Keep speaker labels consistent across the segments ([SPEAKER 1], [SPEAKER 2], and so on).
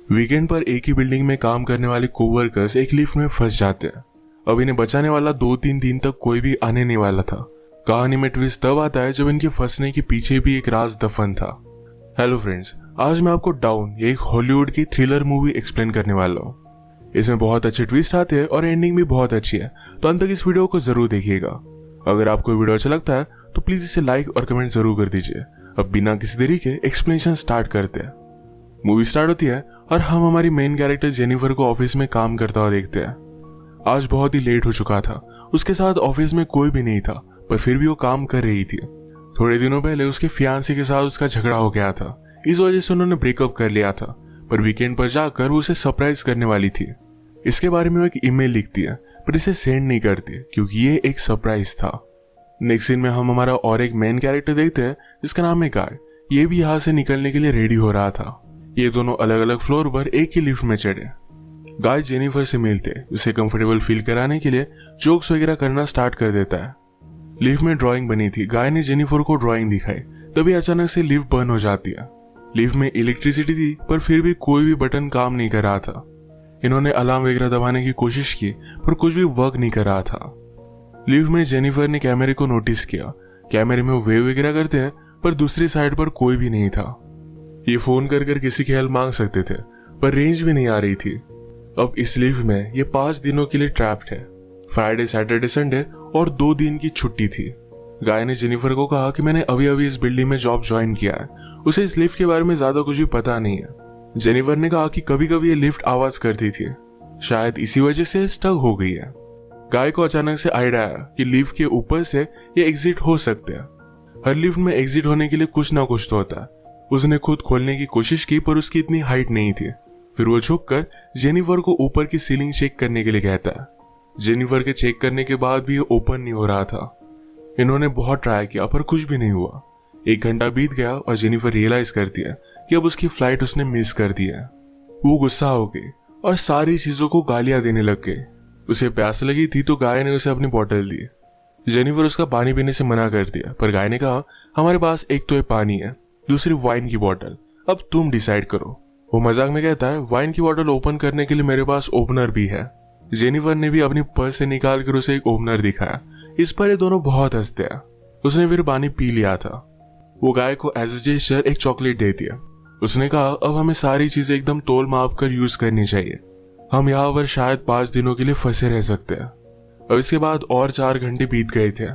[SPEAKER 1] Weekend पर एक ही building में काम करने वाले कोवर्कर्स एक लिफ्ट में फंस जाते हैं। अब इन्हें बचाने वाला 2-3 दिन तक कोई भी आने नहीं वाला था। कहानी में ट्विस्ट तब आता है जब इनके फंसने के पीछे भी एक राज दफन था। हेलो फ्रेंड्स, आज मैं आपको डाउन ये एक हॉलीवुड की थ्रिलर मूवी एक्सप्लेन करने वाला हूँ। इसमें बहुत अच्छे ट्विस्ट आते हैं और एंडिंग भी बहुत अच्छी है, तो अंत तक इस वीडियो को जरूर देखिएगा। अगर आपको वीडियो अच्छा लगता है तो प्लीज इसे लाइक और कमेंट जरूर कर दीजिए। अब बिना किसी देरी के एक्सप्लेनेशन स्टार्ट करते हैं। मूवी स्टार्ट होती है और हम हमारी मेन कैरेक्टर जेनिफर को ऑफिस में काम करता हुआ देखते हैं। आज बहुत ही लेट हो चुका था। उसके साथ ऑफिस में कोई भी नहीं था, पर फिर भी वो काम कर रही थी। थोड़े दिनों पहले उसके फियांसे के साथ उसका झगड़ा हो गया था, इस वजह से उन्होंने ब्रेकअप कर लिया था। पर वीकेंड पर जाकर वो उसे सरप्राइज करने वाली थी। इसके बारे में वो एक ईमेल लिखती है, पर इसे सेंड नहीं करती क्योंकि ये एक सरप्राइज था। नेक्स्ट सीन में हम हमारा और एक मेन कैरेक्टर देखते हैं जिसका नाम है गाय। ये भी यहाँ से निकलने के लिए रेडी हो रहा था। ये दोनों अलग अलग फ्लोर पर एक ही लिफ्ट में चढ़े। गाय जेनिफर से मिलते उसे कंफर्टेबल फील कराने के लिए जोक्स वगैरह करना स्टार्ट कर देता है। लिफ्ट में ड्राइंग बनी थी। गाय ने जेनिफर को ड्राइंग दिखाई, तभी अचानक से लिफ्ट बंद हो जाती है। लिफ्ट में इलेक्ट्रिसिटी थी, पर फिर भी कोई भी बटन काम नहीं कर रहा था। इन्होंने अलार्म वगैरह दबाने की कोशिश की, पर कुछ भी वर्क नहीं कर रहा था। लिफ्ट में जेनिफर ने कैमरे को नोटिस किया। कैमरे में वो वेव वगैरह करते हैं, पर दूसरी साइड पर कोई भी नहीं था। ये फोन कर किसी की हेल्प मांग सकते थे, पर रेंज भी नहीं आ रही थी। अब इस लिफ्ट में ये 5 दिनों के लिए ट्रैप्ड है। फ्राइडे, सैटरडे, संडे और 2 दिन की छुट्टी थी। गाय ने जेनिफर को कहा कि मैंने अभी अभी इस बिल्डिंग में जॉब ज्वाइन किया है, उसे इस लिफ्ट के बारे में ज्यादा कुछ भी पता नहीं है। जेनिफर ने कहा कि कभी कभी ये लिफ्ट आवाज करती थी, शायद इसी वजह से स्टक हो गई है। गाय को अचानक से आइडिया आया कि लिफ्ट के ऊपर से ये एग्जिट हो सकते हैं। हर लिफ्ट में एग्जिट होने के लिए कुछ ना कुछ तो होता है। उसने खुद खोलने की कोशिश की, पर उसकी इतनी हाइट नहीं थी। फिर वो झुककर जेनिफर को ऊपर की सीलिंग चेक करने के लिए कहता है। जेनिफर के चेक करने के बाद भी ये ओपन नहीं हो रहा था। इन्होंने बहुत ट्राई किया, पर कुछ भी नहीं हुआ। 1 घंटा बीत गया और जेनिफर रियलाइज करती है कि अब उसकी फ्लाइट उसने मिस कर दी है। वो गुस्सा हो गई और सारी चीजों को गालियां देने लग गई। उसे प्यास लगी थी तो गाय ने उसे अपनी बोतल दी। जेनिफर उसका पानी पीने से मना कर दिया, पर गाय ने कहा हमारे पास एक तो ये पानी है, दूसरी वाइन की बोतल, अब तुम डिसाइड करो। वो मजाक में कहता है वाइन की बोतल ओपन करने के लिए मेरे पास ओपनर भी है। जेनिफर ने भी अपनी पर्स से निकाल कर उसे एक ओपनर दिखाया। इस पर ये दोनों बहुत हंसते हैं। उसने फिर पानी पी लिया था। वो गाय को एज ए जेस्चर एक चॉकलेट दे दिया। उसने कहा अब हमें सारी चीजें एकदम तोल माप कर यूज करनी चाहिए। हम यहाँ पर शायद 5 दिनों के लिए फंसे रह सकते हैं। अब इसके बाद और 4 घंटे बीत गए थे।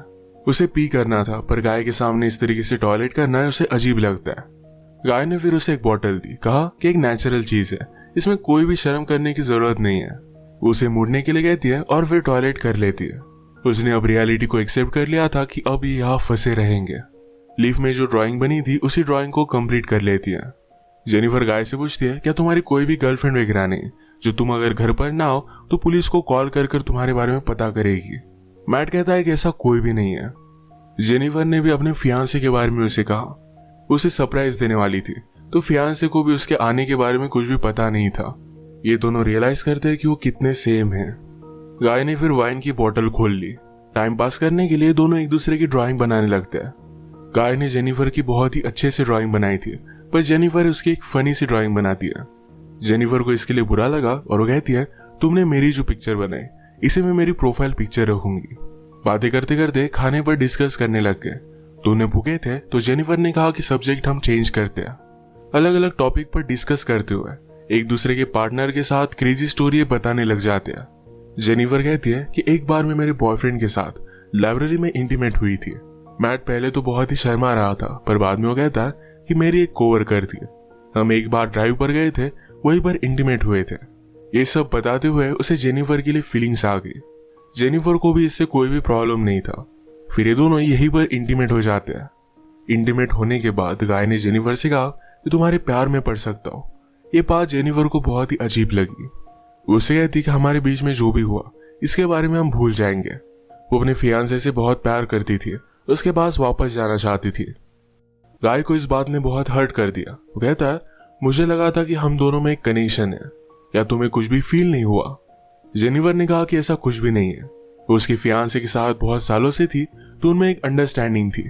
[SPEAKER 1] उसे पी करना था, पर गाय के सामने इस तरीके से टॉयलेट करना है उसे अजीब लगता है। गाय ने फिर उसे एक बोतल दी, कहा कि एक नेचुरल चीज है, इसमें कोई भी शर्म करने की जरूरत नहीं है। उसे मुड़ने के लिए कहती है और फिर टॉयलेट कर लेती है। उसने अब रियलिटी को एक्सेप्ट कर लिया था कि अब ये यहाँ फंसे रहेंगे। लिफ्ट में जो ड्राइंग बनी थी उसी ड्राइंग को कंप्लीट कर लेती है। जेनिफर गाय से पूछती है क्या तुम्हारी कोई भी गर्लफ्रेंड वगैरह नहीं, जो तुम अगर घर पर ना हो तो पुलिस को कॉल कर तुम्हारे बारे में पता करेगी। मैट कहता है कि ऐसा कोई भी नहीं है। जेनिफर ने भी अपने फियांसे के बारे में उसे कहा। उसे सरप्राइज देने वाली थी, तो फियांसे को भी उसके आने के बारे में कुछ भी पता नहीं था। ये दोनों रियलाइज करते हैं कि वो कितने सेम हैं। गाय ने फिर वाइन की बोतल खोल ली। टाइम पास करने के लिए दोनों एक दूसरे की ड्राइंग बनाने लगते हैं। गाय ने जेनिफर की बहुत ही अच्छे से ड्राइंग बनाई थी, पर जेनिफर उसकी एक फनी सी ड्राइंग बनाती है। जेनिफर को इसके लिए बुरा लगा और वो कहती है तुमने मेरी जो पिक्चर बनाई इसे मैं मेरी प्रोफाइल पिक्चर रखूंगी। बातें करते करते खाने पर डिस्कस करने लग गए। दोनों भूखे थे तो जेनिफर ने कहा कि सब्जेक्ट हम चेंज करते हैं। अलग अलग टॉपिक पर डिस्कस करते हुए एक दूसरे के पार्टनर के साथ क्रेजी स्टोरी बताने लग जाते हैं। जेनिफर कहती है कि एक बार मैं मेरे बॉयफ्रेंड के साथ लाइब्रेरी में इंटीमेट हुई थी। मैट पहले तो बहुत ही शर्मा रहा था, पर बाद में वो कहता है कि मेरी एक कोवर्कर थी। हम एक बार ड्राइव पर गए थे, वहीं पर इंटीमेट हुए थे। ये सब बताते हुए उसे जेनिफर के लिए फीलिंग्स आ गई। जेनिफर को भी इससे कोई भी प्रॉब्लम नहीं था। फिर ये दोनों यहीं पर इंटीमेट हो जाते हैं। इंटीमेट होने के बाद गाय ने जेनिफर से कहा कि तुम्हारे प्यार में पड़ सकता हूँ। ये बात जेनिफर को बहुत ही अजीब लगी। उसे कहती कि हमारे बीच में जो भी हुआ इसके बारे में हम भूल जाएंगे। वो अपने फियांसे से बहुत प्यार करती थी, उसके पास वापस जाना चाहती थी। गाय को इस बात ने बहुत हर्ट कर दिया। वो कहता है मुझे लगा था कि हम दोनों में एक कनेक्शन है, या तुम्हें कुछ भी फील नहीं हुआ। जेनिफर ने कहा कि ऐसा कुछ भी नहीं है। वो उसके फियांसे के साथ बहुत सालों से थी, तो उनमें एक अंडरस्टैंडिंग थी।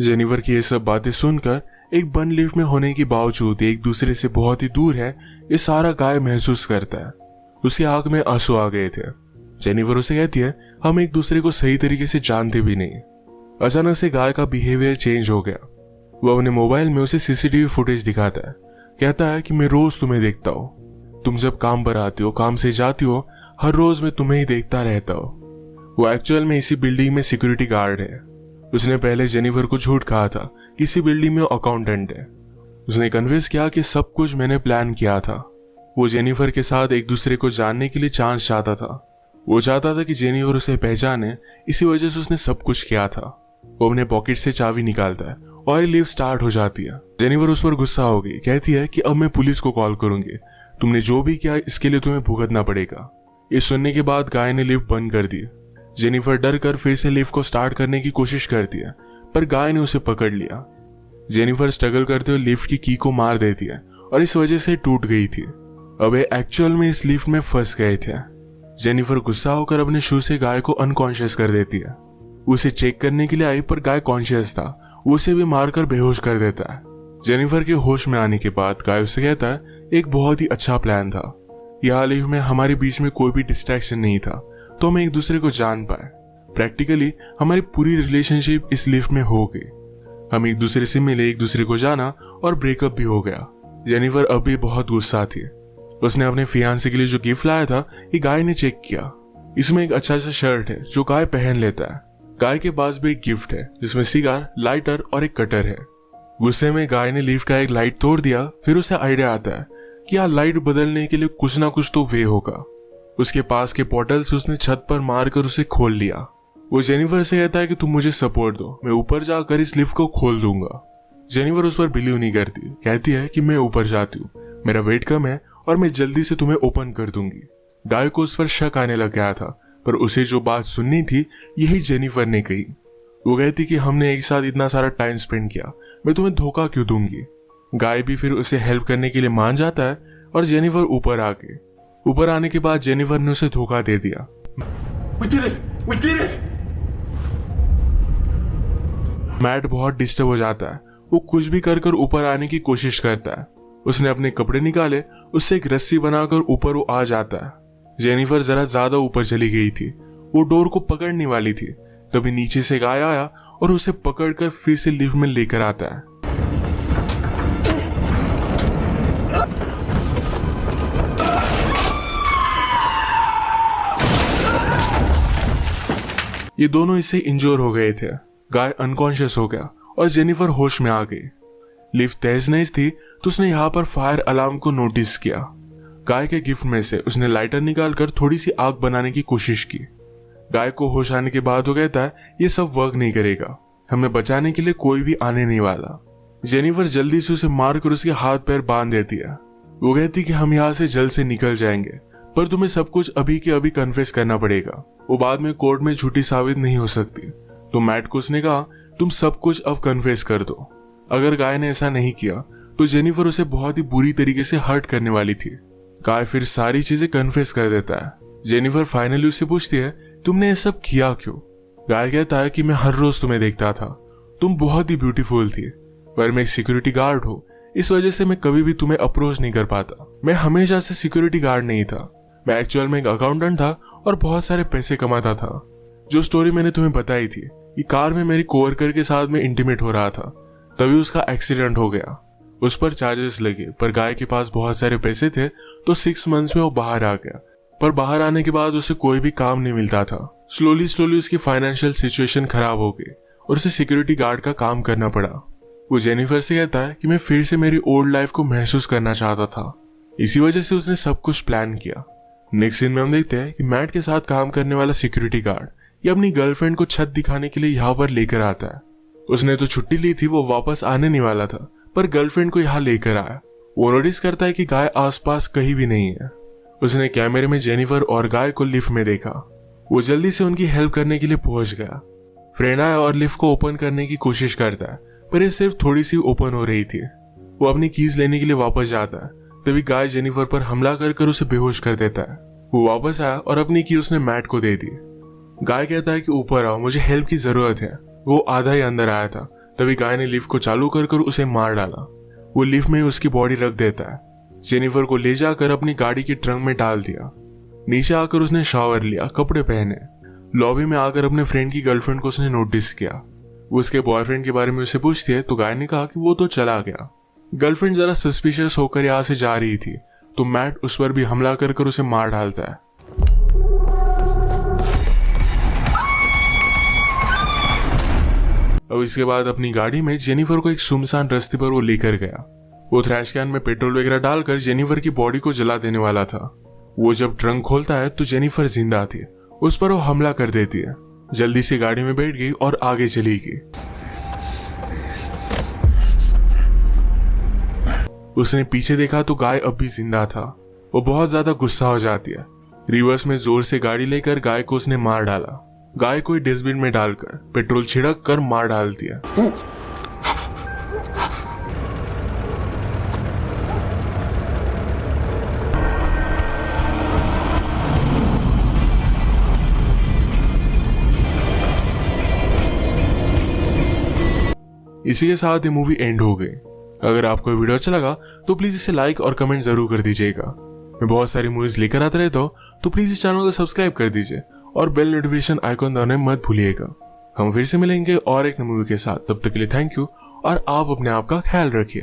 [SPEAKER 1] जेनिफर की ये सब बातें सुनकर एक बंद लिफ्ट में होने के बावजूद एक दूसरे से बहुत ही दूर है, ये सारा गाय महसूस करता है। उसकी आंख में आंसू आ गए थे। जेनिफर उसे कहती है हम एक दूसरे को सही तरीके से जानते भी नहीं। अचानक से गाय का बिहेवियर चेंज हो गया। वो अपने मोबाइल में उसे सीसीटीवी फुटेज दिखाता है। कहता है कि मैं रोज तुम्हें देखता हूँ, तुम जब काम पर आती हो, काम से जाती हो, हर रोज मैं तुम्हें ही देखता रहता हूँ। वो एक्चुअल में इसी बिल्डिंग में सिक्योरिटी गार्ड है। उसने पहले जेनिफर को झूठ कहा था कि इसी बिल्डिंग में अकाउंटेंट है। उसने कन्विंस किया कि सब कुछ मैंने प्लान किया था। वो जेनिफर के साथ एक दूसरे को जानने के लिए चांस चाहता था। वो चाहता था कि जेनिफर उसे पहचाने, इसी वजह से उसने सब कुछ किया था। वो अपने पॉकेट से चाबी निकालता है और लिफ्ट स्टार्ट हो जाती है। जेनिफर उस पर गुस्सा हो गई, कहती है कि अब मैं पुलिस को कॉल करूंगी, तुमने जो भी किया इसके लिए तुम्हें भुगतना पड़ेगा। ये सुनने के बाद गाय ने लिफ्ट बंद कर दी। जेनिफर डर कर फिर से लिफ्ट को स्टार्ट करने की कोशिश करती है, पर गाय ने उसे पकड़ लिया। जेनिफर स्ट्रगल करते हुए लिफ्ट की की को मार देती है और इस वजह से टूट गई थी। अब ये एक्चुअल में इस लिफ्ट में फंस गए थे। जेनिफर गुस्सा होकर अपने शू से गाय को अनकॉन्शियस कर देती है। उसे चेक करने के लिए आई, पर गाय कॉन्शियस था। उसे भी मारकर बेहोश कर देता है। जेनिफर के होश में आने के बाद गाय उससे कहता है एक बहुत ही अच्छा प्लान था। यहाँ लिफ्ट में हमारे बीच में कोई भी डिस्ट्रैक्शन नहीं था, तो हम एक दूसरे को जान पाए। प्रैक्टिकली हमारी पूरी रिलेशनशिप इस लिफ्ट में हो गई। हम एक दूसरे से मिले, एक दूसरे को जाना और ब्रेकअप भी हो गया। जेनिफर अब भी बहुत गुस्सा थी। उसने अपने फियांसे के लिए जो गिफ्ट लाया था ये गाय ने चेक किया। इसमें एक अच्छा सा शर्ट है जो गाय पहन लेता है। गाय के पास भी एक गिफ्ट है जिसमें सिगार, लाइटर और एक कटर है। गुस्से में गाय ने लिफ्ट का एक लाइट तोड़ दिया। फिर उसे आइडिया आता है कि यहाँ लाइट बदलने के लिए कुछ ना कुछ तो वे होगा। उसके पास के पोर्टल से उसने छत पर मारकर उसे खोल लिया। वो जेनिफर से कहता है कि तुम मुझे सपोर्ट दो, मैं ऊपर जाकर इस लिफ्ट को खोल दूंगा। जेनिफर उस पर बिलीव नहीं करती, कहती है कि मैं ऊपर जाती हूँ, मेरा वेट कम है और मैं जल्दी से तुम्हें ओपन कर दूंगी। गाय को उस पर शक आने लग गया था, पर उसे जो बात सुननी थी यही जेनिफर ने कही। वो कहती कि हमने एक साथ इतना सारा टाइम स्पेंड किया, मैं तुम्हें धोखा क्यों दूंगी। गाय भी फिर उसे हेल्प करने के लिए मान जाता है और जेनिफर ऊपर आने के बाद जेनिफर ने उसे धोखा दे दिया। We did it! मैट बहुत डिस्टर्ब हो जाता है। वो कुछ भी कर कर ऊपर आने की कोशिश करता है। उसने अपने कपड़े निकाले, उससे एक रस्सी बनाकर ऊपर वो आ जाता है। जेनिफर जरा ज्यादा ऊपर चली गई थी। वो डोर को पकड़ने वाली थी, तभी नीचे से गाय आया और उसे पकड़कर फिर से लिफ्ट में लेकर आता है। ये दोनों इससे इंजोर हो गए थे। गाय अनकॉन्शियस हो गया और जेनिफर होश में आ गई। लिफ्ट तेज नहीं थी तो उसने यहाँ पर फायर अलार्म को नोटिस किया। गाय के गिफ्ट में से उसने लाइटर निकालकर थोड़ी सी आग बनाने की कोशिश की। गाय को होश आने के बाद वो कहता है ये सब वर्क नहीं करेगा, हमें बचाने के लिए कोई भी आने नहीं वाला। जेनिफर जल्दी से उसे मारकर उसके हाथ पैर बांध देती है। वो कहती कि हम यहाँ से जल्द से निकल जाएंगे, पर तुम्हें सब कुछ अभी के अभी कन्फेस करना पड़ेगा, वो बाद में कोर्ट में झूठी साबित नहीं हो सकती। तो मैट को उसने कहा तुम सब कुछ अब कन्फेस कर दो। अगर गाय ने ऐसा नहीं किया तो जेनिफर उसे बहुत ही बुरी तरीके से हर्ट करने वाली थी। गाय फिर सारी चीजें कन्फेस कर देता है। जेनिफर फाइनली उससे पूछती है तुमने ये सब किया क्यों। गाय कहता है कि मैं हर रोज तुम्हें देखता था, तुम बहुत ही ब्यूटीफुल थी, पर मैं एक सिक्योरिटी गार्ड हूँ, इस वजह से मैं कभी भी तुम्हें अप्रोच नहीं कर पाता। मैं हमेशा से सिक्योरिटी गार्ड नहीं था, मैं एक्चुअल में एक अकाउंटेंट था और बहुत सारे पैसे कमाता था। जो स्टोरी मैंने तुम्हें बताई थी, ये कार में मेरी कोवर्कर के साथ में इंटीमेट हो रहा था, तभी उसका एक्सीडेंट हो गया। उस पर चार्जेस लगे, पर गाय के पास बहुत सारे पैसे थे तो 6 मंथ्स में वो बाहर आ गया। पर बाहर आने के बाद उसे कोई भी काम नहीं मिलता था। स्लोली उसकी फाइनेंशियल सिचुएशन खराब हो गई और उसे सिक्योरिटी गार्ड का काम करना पड़ा। वो जेनिफर से कहता है कि मैं फिर से मेरी ओल्ड लाइफ को महसूस करना चाहता था, इसी वजह से उसने सब कुछ प्लान किया। नेक्स्ट सीन में हम देखते हैं कि मैट के साथ काम करने वाला सिक्योरिटी गार्ड ये अपनी गर्लफ्रेंड को छत दिखाने के लिए यहाँ पर लेकर आता है। उसने तो छुट्टी ली थी, वो वापस आने नहीं वाला था, पर गर्लफ्रेंड को यहाँ लेकर आया। वो नोटिस करता है कि गाय आसपास कहीं भी नहीं है। उसने कैमरे में जेनिफर और गाय को लिफ्ट में देखा। वो जल्दी से उनकी हेल्प करने के लिए पहुंच गया। फ्रेंड आया और लिफ्ट को ओपन करने की कोशिश करता है, पर ये सिर्फ थोड़ी सी ओपन हो रही थी। वो अपनी कीज लेने के लिए वापस जाता है, तभी गाय जेनिफर पर हमला कर उसे बेहोश कर देता है। वो वापस आया और अपनी की उसने मैट को दे दी। गाय कहता है कि ऊपर आओ, मुझे हेल्प की जरूरत है। वो आधा ही अंदर आया था, तभी गाय ने लिफ्ट को चालू कर उसे मार डाला। वो लिफ्ट में उसकी बॉडी रख देता है। जेनिफर को ले जाकर अपनी गाड़ी के ट्रंक में डाल दिया। नीचे आकर उसने शावर लिया, कपड़े पहने। लॉबी में आकर अपने फ्रेंड की गर्लफ्रेंड को उसने नोटिस किया। वो उसके बॉयफ्रेंड के बारे में उससे पूछती है तो गाय ने कहा कि वो तो चला गया। गर्लफ्रेंड जरा सस्पिशियस होकर यहाँ से जा रही थी तो मैट उस पर भी हमला कर उसे मार डालता है। अब इसके बाद अपनी गाड़ी में जेनिफर को एक सुनसान रास्ते पर वो लेकर गया। वो थ्रैश कैन में पेट्रोल वगैरह डालकर जेनिफर की बॉडी को जला देने वाला था। वो जब ट्रंक खोलता है तो जेनिफर जिंदा थी। उस पर वो हमला कर देती है। जल्दी से गाड़ी में बैठ गई और आगे चली गई। उसने पीछे देखा तो गाय अब भी जिंदा था। वो बहुत ज्यादा गुस्सा हो जाती है। रिवर्स में जोर से गाड़ी लेकर गाय को उसने मार डाला। गाय को डस्टबिन में डालकर पेट्रोल छिड़क कर मार डाल दिया। इसी के साथ ये मूवी एंड हो गई। अगर आपको ये वीडियो अच्छा लगा तो प्लीज इसे लाइक और कमेंट जरूर कर दीजिएगा। मैं बहुत सारी मूवीज लेकर आता रहता हूँ तो प्लीज इस चैनल को सब्सक्राइब कर दीजिए और बेल नोटिफिकेशन आइकॉन दबाना मत भूलिएगा। हम फिर से मिलेंगे और एक नई मूवी के साथ। तब तक के लिए थैंक यू और आप अपने आप का ख्याल रखिए।